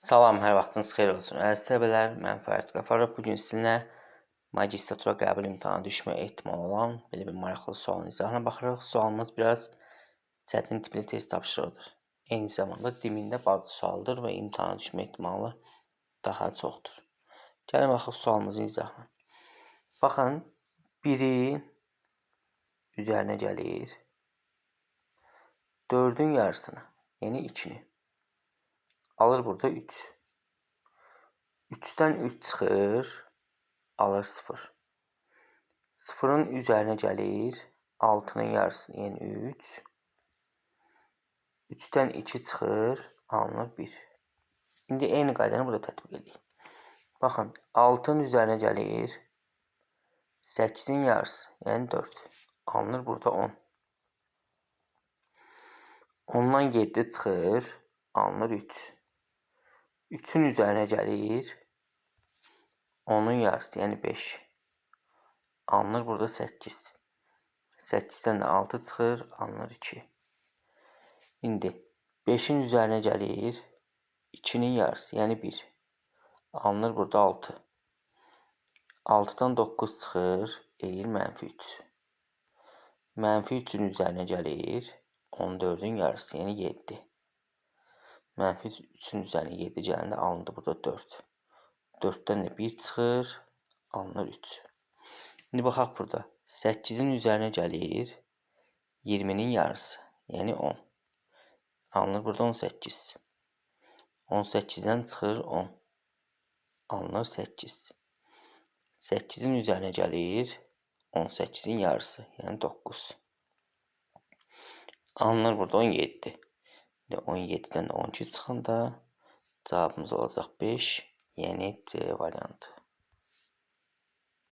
Salam, hər vaxtınız xeyir olsun. Əziz tələbələr, mən Fərid Qafarov. Bugün sizinlə magistratura qəbul imtahanı düşmə ehtimalı olan belə bir maraqlı sualın izahına baxırıq. Sualımız biraz çətin tipli test tapşırığıdır. Eyni zamanda dimində bazı sualdır və imtahana düşmə ehtimalı daha çoxdur. Gəlin baxaq sualımızın izahına. Baxın, biri üzərinə gəlir 4-ün yarısını, yəni 2-ni. Alır burada 3. 3'dən 3 çıxır, alır 0. 0'ın üzərinə gəlir 6'nın yarısı, yəni 3. 3'dən 2 çıxır, alınır 1. İndi eyni qaydanı burada tətbiq edək. Baxın, 6'nın üzərinə gəlir 8'in yarısı, yəni 4. Alınır burada 10. 10'dan 7 çıxır, alınır 3. 3'ün üzərinə gəlir 10'un yarısı, yəni 5. Alınır burada 8. 8'dən də 6 çıxır, alınır 2. İndi 5'in üzərinə gəlir 2'nin yarısı, yəni 1. Alınır burada 6. 6'dan 9 çıxır, eləyir -3. -3'ün üzərinə gəlir 14'ün yarısı, yəni 7. -3'ün üzərinə 7 gələndə alındı burada 4. 4'dən də 1 çıxır, alınır 3. İndi baxaq burada. 8'in üzərinə gəlir 20'nin yarısı, yəni 10. Alınır burada 18. 18'dən çıxır 10. Alınır 8. 8'in üzərinə gəlir 18'in yarısı, yəni 9. Alınır burada 17. 17'dən 12 çıxanda cavabımız olacaq 5, yəni C variantı.